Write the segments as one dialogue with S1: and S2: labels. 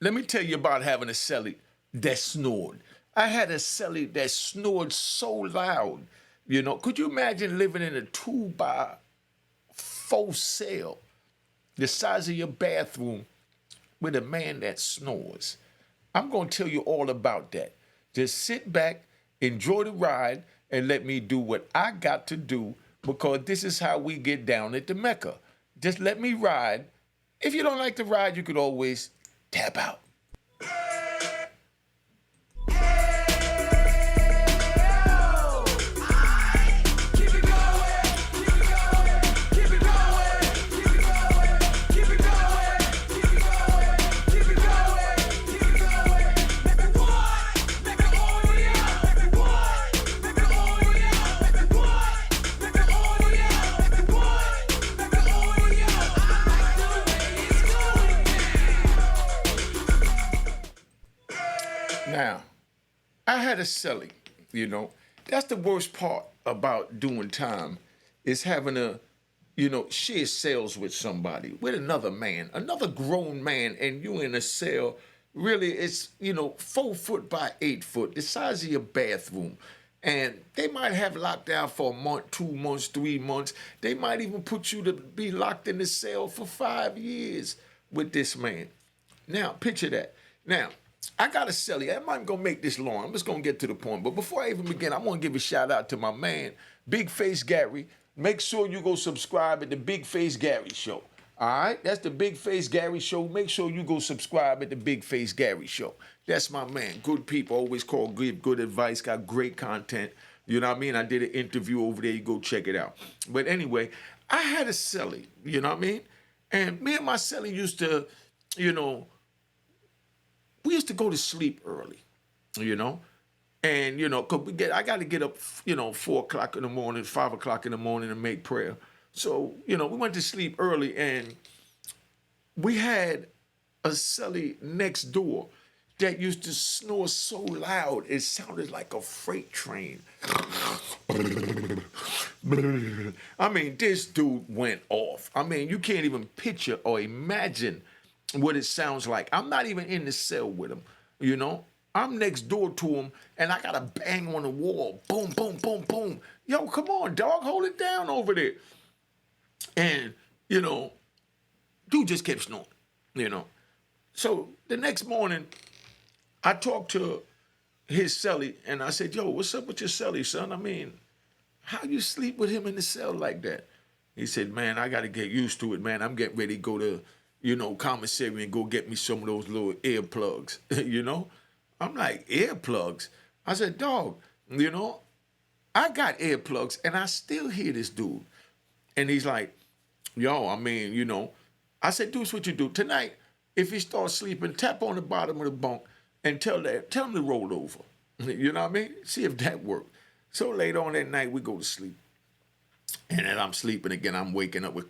S1: Let me tell you about having a Celly that snored. I had a Celly that snored so loud. Could you imagine living in a 2 by 4 cell, the size of your bathroom, with a man that snores? I'm going to tell you all about that. Just sit back, enjoy the ride, and let me do what I got to do, because this is how we get down at the Mecca. Just let me ride. If you don't like the ride, you could always tap out. Now, I had a Celly, That's the worst part about doing time, is having share cells with somebody, with another man, another grown man, and you in a cell. Really, it's, 4 foot by 8 foot, the size of your bathroom. And they might have locked down for a month, 2 months, 3 months. They might even put you to be locked in the cell for 5 years with this man. Now, picture that. Now, I got a Celly. I'm not going to make this long. I'm just going to get to the point. But before I even begin, I want to give a shout out to my man, Big Face Gary. Make sure you go subscribe at the Big Face Gary Show. All right? That's the Big Face Gary Show. Make sure you go subscribe at the Big Face Gary Show. That's my man. Good people, always call, give good advice, got great content. You know what I mean? I did an interview over there. You go check it out. But anyway, I had a Celly. You know what I mean? And me and my Celly used to, we used to go to sleep early, and, cause I got to get up, 4 o'clock in the morning, 5 o'clock in the morning and make prayer. So, we went to sleep early, and we had a Celly next door that used to snore so loud, it sounded like a freight train. I mean, this dude went off. I mean, you can't even picture or imagine what it sounds like. I'm not even in the cell with him, I'm next door to him, and I got to bang on the wall. Boom, boom, boom, boom. Yo, come on, dog, hold it down over there. And, dude just kept snoring, So the next morning, I talked to his Celly, and I said, yo, what's up with your Celly, son? I mean, how you sleep with him in the cell like that? He said, man, I got to get used to it, man. I'm getting ready to go to commissary and go get me some of those little earplugs, I'm like, earplugs? I said, dog, I got earplugs and I still hear this dude. And he's like, yo, I mean, I said, do what you do. Tonight, if he starts sleeping, tap on the bottom of the bunk and tell him to roll over. You know what I mean? See if that works. So later on that night, we go to sleep. And as I'm sleeping again, I'm waking up with...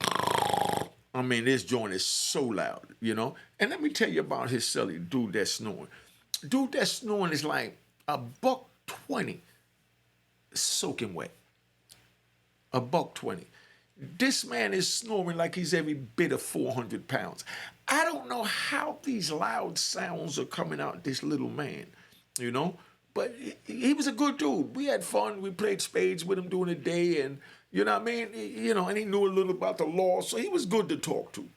S1: I mean, this joint is so loud, And let me tell you about his Celly, dude that's snoring. Dude that's snoring is like $120 soaking wet. $120. This man is snoring like he's every bit of 400 pounds. I don't know how these loud sounds are coming out this little man, But he was a good dude. We had fun. We played spades with him during the day, and you know what I mean? And he knew a little about the law, so he was good to talk to.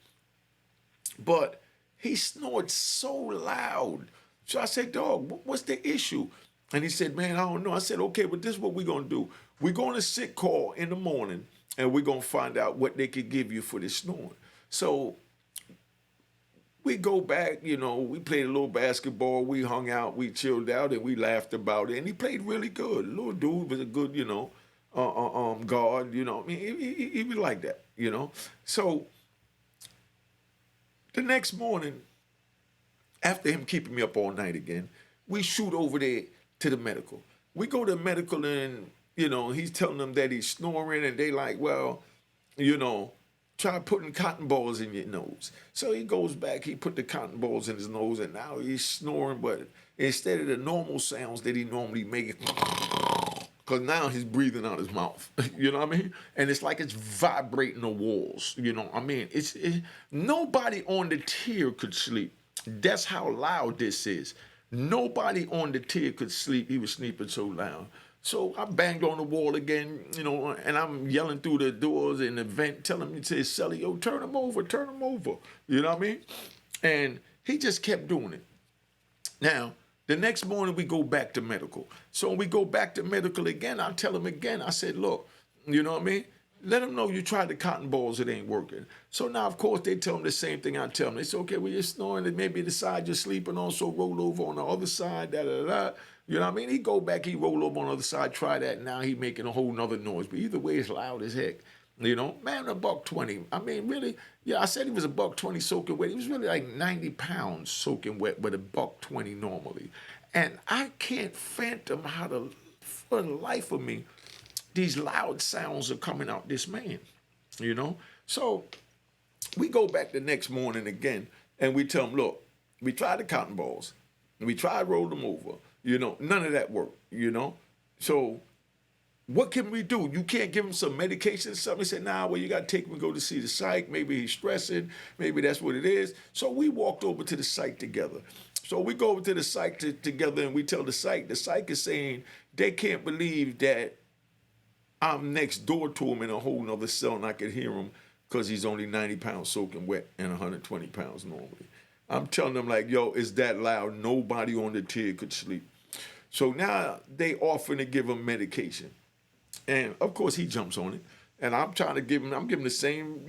S1: But he snored so loud. So I said, dog, what's the issue? And he said, man, I don't know. I said, okay, but this is what we're going to do. We're going to sick call in the morning, and we're going to find out what they could give you for this snoring. So we go back, we played a little basketball, we hung out, we chilled out, and we laughed about it. And he played really good. Little dude was a good, guard, I mean, he was like that, So the next morning, after him keeping me up all night again, we shoot over there to the medical. We go to medical, and, he's telling them that he's snoring, and they like, well, try putting cotton balls in your nose. So he goes back, he put the cotton balls in his nose, and now he's snoring, but instead of the normal sounds that he normally makes, because now he's breathing out his mouth. You know what I mean? And it's like it's vibrating the walls. I mean, nobody on the tier could sleep That's how loud this is. Nobody on the tier could sleep. He was sleeping so loud. So I banged on the wall again, and I'm yelling through the doors in the vent, telling me, say, Celly, yo, turn him over, turn him over. You know what I mean? And he just kept doing it. Now, the next morning we go back to medical. So when we go back to medical again, I tell him again, I said, look, you know what I mean? Let them know you tried the cotton balls, it ain't working. So now, of course, they tell them the same thing I tell them. They say, okay, well, you're snoring, and maybe the side you're sleeping on, so roll over on the other side, da-da-da. You know what I mean? He go back, he roll over on the other side, try that. Now he making a whole nother noise. But either way, it's loud as heck. Man, $120. I mean, really, yeah, I said he was $120 soaking wet. He was really like 90 pounds soaking wet, but $120 normally. And I can't phantom how to, for the life of me, these loud sounds are coming out this man. So we go back the next morning again, and we tell him, look, we tried the cotton balls, and we tried to roll them over. None of that worked. So what can we do? You can't give him some medication or something. He said, nah, well, you got to take him and go to see the psych. Maybe he's stressing. Maybe that's what it is. So we walked over to the psych together. So we go over to the psych together, and we tell the psych is saying they can't believe that I'm next door to him in a whole nother cell, and I could hear him because he's only 90 pounds soaking wet and 120 pounds normally. I'm telling them, like, yo, it's that loud. Nobody on the tier could sleep. So now they offering to give him medication. And, of course, he jumps on it. And I'm trying to give him the same,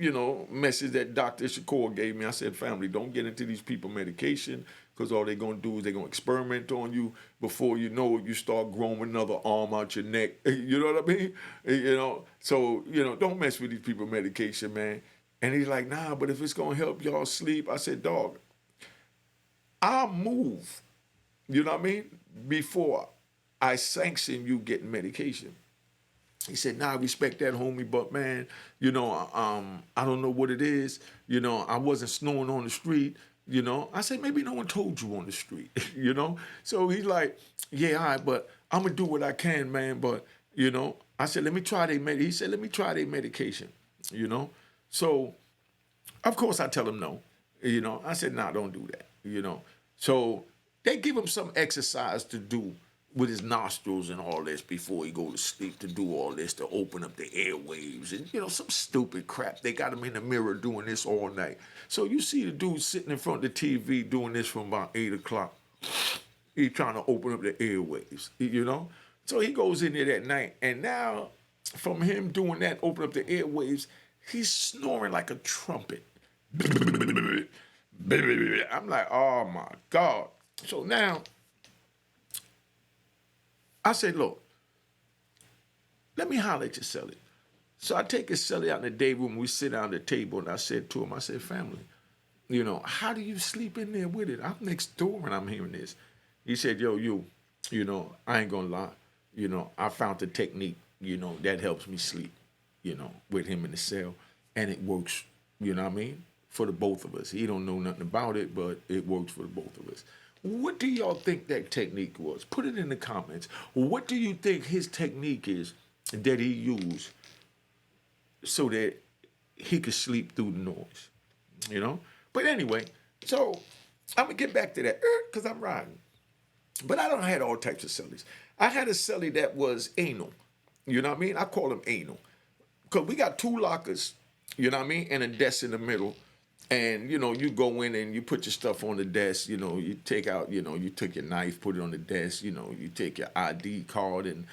S1: message that Dr. Shakur gave me. I said, family, don't get into these people medication, because all they're going to do is they're going to experiment on you. Before you know it, you start growing another arm out your neck. You know what I mean? So, don't mess with these people medication, man. And he's like, nah, but if it's going to help y'all sleep, I said, dog, I'll move, you know what I mean, before I sanction you getting medication. He said, nah, I respect that, homie, but, man, I don't know what it is. I wasn't snoring on the street. I said, maybe no one told you on the street, So he's like, yeah, all right, but I'm going to do what I can, man. But, I said, let me try their medication. He said, let me try their medication, So, of course, I tell him no. I said, nah, don't do that, So they give him some exercise to do with his nostrils and all this before he go to sleep, to do all this, to open up the airwaves and, some stupid crap. They got him in the mirror doing this all night. So you see the dude sitting in front of the TV doing this from about 8 o'clock. He's trying to open up the airwaves, So he goes in there that night, and now from him doing that, open up the airwaves, he's snoring like a trumpet. I'm like, oh my God. So now I said, look, let me holler at your Celly. So I take his Celly out in the day room. We sit down at the table, and I said to him, I said, family, how do you sleep in there with it? I'm next door and I'm hearing this. He said, yo, I ain't gonna lie. I found the technique, that helps me sleep, with him in the cell. And it works, you know what I mean? For the both of us. He don't know nothing about it, but it works for the both of us. What do y'all think that technique was? Put it in the comments. What do you think his technique is that he used so that he could sleep through the noise? But anyway, so I'm going to get back to that because I'm riding. But I don't had all types of Cellys. I had a Celly that was anal. You know what I mean? I call him anal. Because we got 2 lockers, you know what I mean, and a desk in the middle. And, you go in and you put your stuff on the desk, you take out, you took your knife, put it on the desk, you take your ID card and,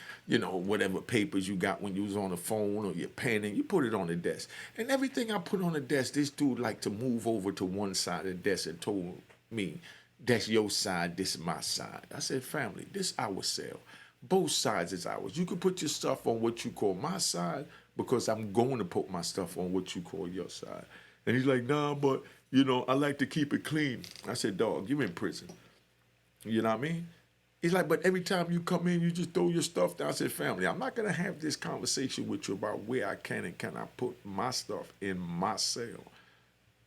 S1: whatever papers you got when you was on the phone or your pen, and you put it on the desk. And everything I put on the desk, this dude liked to move over to one side of the desk and told me, that's your side, this is my side. I said, family, this our cell. Both sides is ours. You can put your stuff on what you call my side, because I'm going to put my stuff on what you call your side. And he's like, nah, but, I like to keep it clean. I said, dog, you in prison. You know what I mean? He's like, but every time you come in, you just throw your stuff down. I said, family, I'm not going to have this conversation with you about where I can and cannot put my stuff in my cell.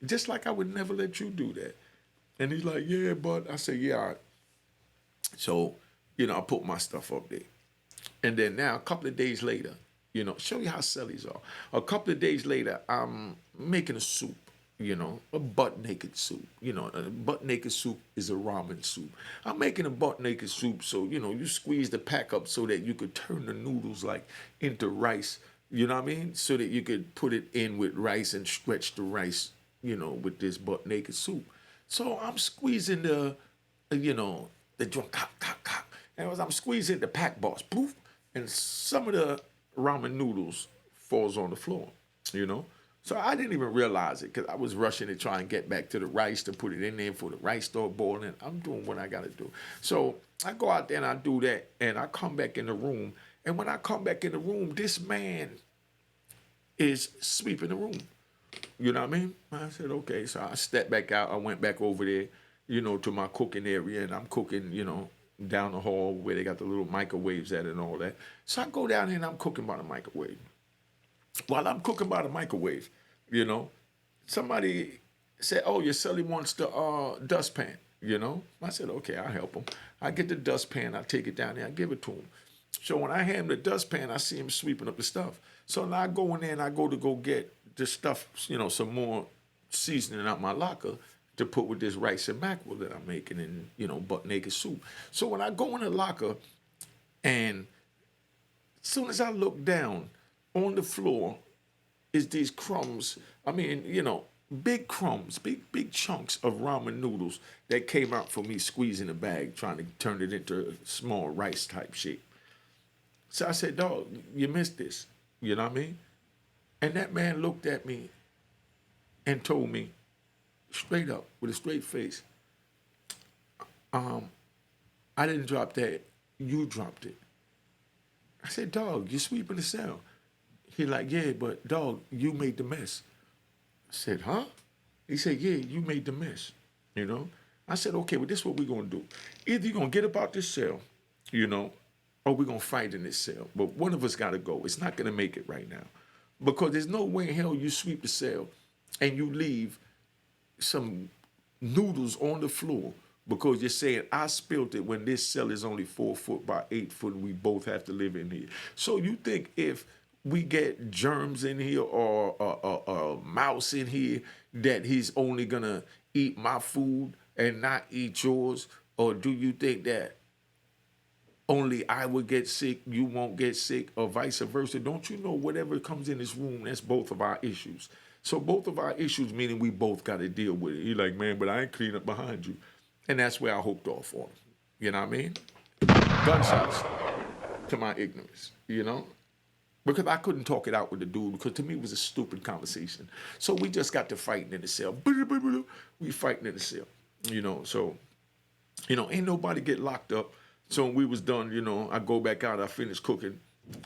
S1: Just like I would never let you do that. And he's like, yeah, but I said, yeah, all right. So, I put my stuff up there. And then now, a couple of days later, show you how Cellys are. A couple of days later, I'm making a soup, a butt naked soup. A butt naked soup is a ramen soup. I'm making a butt naked soup so, you squeeze the pack up so that you could turn the noodles like into rice, you know what I mean? So that you could put it in with rice and stretch the rice, with this butt naked soup. So I'm squeezing the joint, cock, cock, cock. And as I'm squeezing the pack boss, poof, and some of the ramen noodles falls on the floor, you know? So I didn't even realize it because I was rushing to try and get back to the rice to put it in there for the rice start boiling. I'm doing what I got to do. So I go out there and I do that and I come back in the room. And when I come back in the room, this man is sweeping the room. You know what I mean? I said, okay. So I stepped back out. I went back over there, to my cooking area and I'm cooking, down the hall where they got the little microwaves at and all that. So I go down there and I'm cooking by the microwave. While I'm cooking by the microwave, somebody said, oh, your Celly wants the dustpan, I said, okay, I'll help him. I get the dustpan, I take it down there, I give it to him. So when I hand him the dustpan, I see him sweeping up the stuff. So now I go in there and I go to get the stuff, some more seasoning out my locker to put with this rice and mackerel that I'm making and, butt naked soup. So when I go in the locker and as soon as I look down, on the floor is these crumbs. I mean, big crumbs, big chunks of ramen noodles that came out for me squeezing the bag, trying to turn it into a small rice type shape. So I said, dog, you missed this. You know what I mean? And that man looked at me and told me straight up with a straight face, I didn't drop that. You dropped it. I said, dog, you're sweeping the cell. He like, yeah, but dog, you made the mess. I said, huh? He said, yeah, you made the mess, I said, okay, well, this is what we're going to do. Either you're going to get up out this cell, or we're going to fight in this cell. But one of us got to go. It's not going to make it right now. Because there's no way in hell you sweep the cell and you leave some noodles on the floor because you're saying, I spilled it when this cell is only 4 foot by 8 foot and we both have to live in here. So you think if we get germs in here or a mouse in here that he's only going to eat my food and not eat yours? Or do you think that only I would get sick, you won't get sick, or vice versa? Don't you know whatever comes in this room, that's both of our issues. So both of our issues, meaning we both got to deal with it. He's like, man, but I ain't clean up behind you. And that's where I hooked off on him. You know what I mean? Gunshots to my ignorance, Because I couldn't talk it out with the dude because to me it was a stupid conversation. So we just got to fighting in the cell. We fighting in the cell, So, ain't nobody get locked up. So when we was done, I go back out, I finish cooking.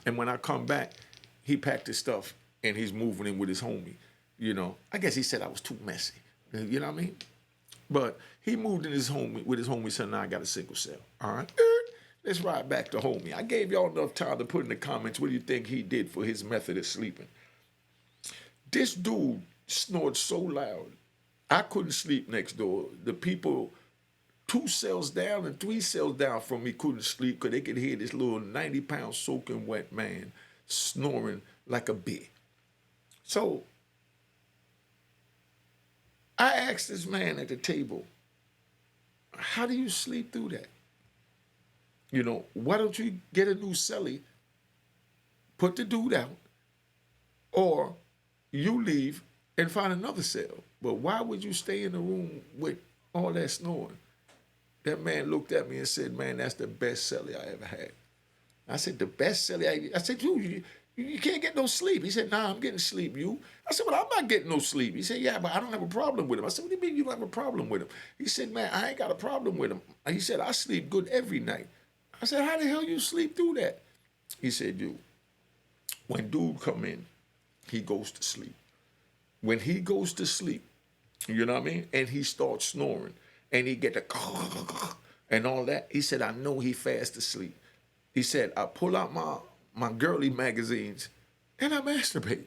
S1: And when I come back, he packed his stuff and he's moving in with his homie, I guess he said I was too messy, you know what I mean? But he moved in with his homie, so now I got a single cell, all right? Let's ride back to homie. I gave y'all enough time to put in the comments what do you think he did for his method of sleeping. This dude snored so loud, I couldn't sleep next door. The people 2 cells down and 3 cells down from me couldn't sleep because they could hear this little 90-pound soaking wet man snoring like a bee. So I asked this man at the table, how do you sleep through that? Why don't you get a new Celly, put the dude out, or you leave and find another cell? But why would you stay in the room with all that snoring? That man looked at me and said, man, that's the best Celly I ever had. I said, the best Celly I said, you can't get no sleep. He said, nah, I'm getting sleep, you. I said, well, I'm not getting no sleep. He said, yeah, but I don't have a problem with him. I said, what do you mean you don't have a problem with him? He said, man, I ain't got a problem with him. He said, I sleep good every night. I said, how the hell you sleep through that? He said, when dude come in, he goes to sleep. When he goes to sleep, you know what I mean? And he starts snoring and he get the and all that. He said, I know he fast asleep. He said, I pull out my girly magazines and I masturbate.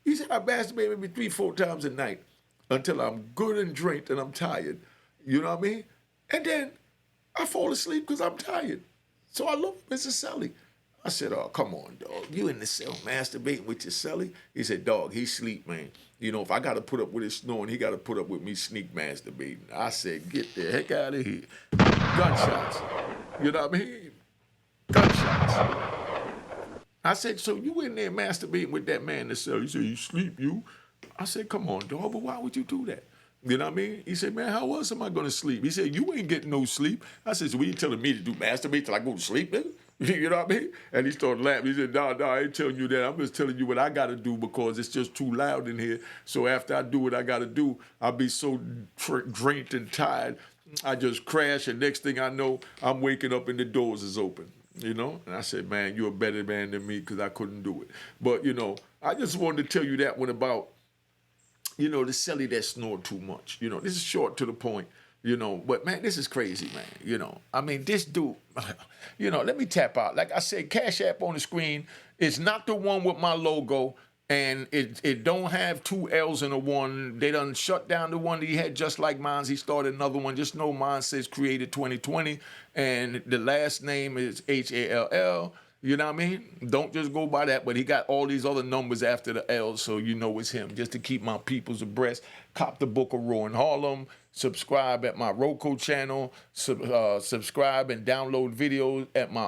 S1: He said, I masturbate maybe 3-4 times a night until I'm good and drained and I'm tired. You know what I mean? And then I fall asleep because I'm tired. So I love Mrs. Celly. I said, oh, come on, dog. You in the cell masturbating with your Celly? He said, dog, he sleep, man. You know, if I got to put up with his snoring, he got to put up with me sneak masturbating. I said, get the heck out of here. Gunshots. You know what I mean? Gunshots. I said, so you in there masturbating with that man in the cell? He said, you sleep, you? I said, come on, dog, but why would you do that? You know what I mean? He said, man, how else am I going to sleep? He said, you ain't getting no sleep. I said, so what you telling me to do, masturbate till I go to sleep, nigga? You know what I mean? And he started laughing. He said, no, I ain't telling you that. I'm just telling you what I got to do because it's just too loud in here. So after I do what I got to do, I'll be so drained and tired, I just crash, and next thing I know, I'm waking up and the doors is open. You know? And I said, man, you're a better man than me because I couldn't do it. But, you know, I just wanted to tell you that one about, you know, the Celly that snore too much. You know, this is short to the point, you know. But, man, this is crazy, man. You know, I mean, this dude, you know, let me tap out. Like I said, Cash App on the screen is not the one with my logo. And it don't have 2 L's in a 1. They done shut down the one that he had just like mine. He started another one. Just know mine says created 2020. And the last name is Hall. You know what I mean? Don't just go by that. But he got all these other numbers after the L, so you know it's him. Just to keep my peoples abreast. Cop the book of Raw in Harlem. Subscribe at my Roku channel. Subscribe and download videos at my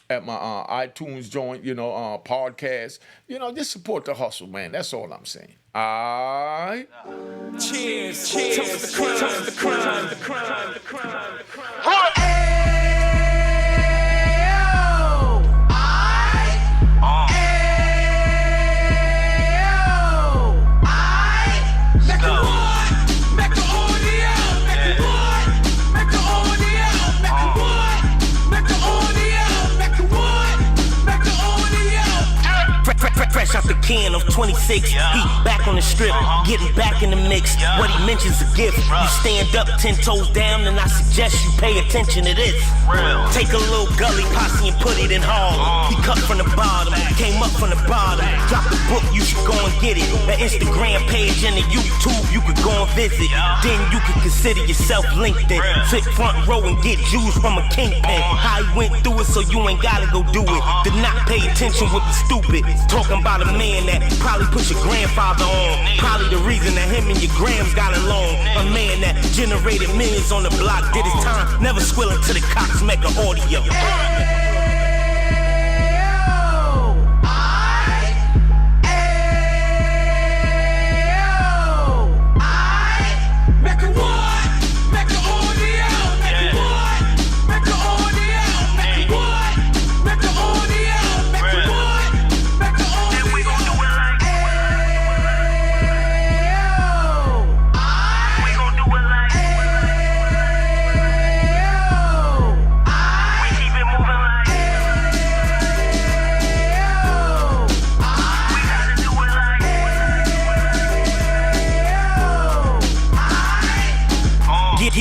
S1: iTunes joint, you know, podcast. You know, just support the hustle, man. That's all I'm saying. All right?
S2: Cheers. Cheers. Toast the crime. The crime. The crime. The crime.
S3: Fresh out the can of 26, he back on the strip, getting back in the mix. What he mentions a gift. You stand up 10 toes down, and I suggest you pay attention to this. Take a little gully posse and put it in Harlem. He cut from the bottom, came up from the bottom. Drop the book, you should go and get it. The Instagram page and the YouTube, you could go and visit. Then you could consider yourself LinkedIn. Sit front row and get Jews from a kingpin. How he went through it, so you ain't gotta go do it. Did not pay attention would be stupid. Talking about a man that probably put your grandfather on. Probably the reason that him and your grams got along. A man that generated millions on the block, did his time, never squilling to the Cox Mecca audio.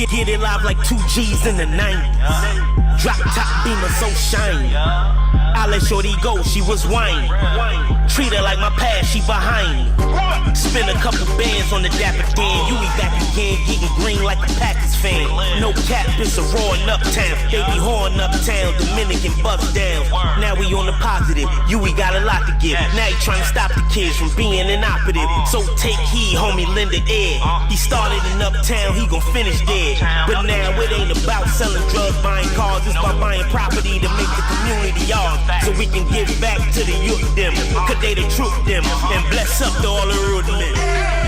S3: Get it live like 2 G's in the 90s. Drop top beamer so shiny. I let shorty go, she was whining. Treat her like my past, she behind me. Spin a couple bands on the dapper Dan. You be back again, getting green like a Packers fan. No cap, it's a roaring uptown. They be whoring uptown, Dominican bust down. Now we on the positive, we got a lot to give. Now he trying to stop the kids from being inoperative. So take heed, homie, lend it air. He started in uptown, he gon' finish there. But now it ain't about selling drugs, buying cars. It's about buying property to make the community ours. So we can give back to the youth them. Cause they the truth them. And bless up to all the rude men.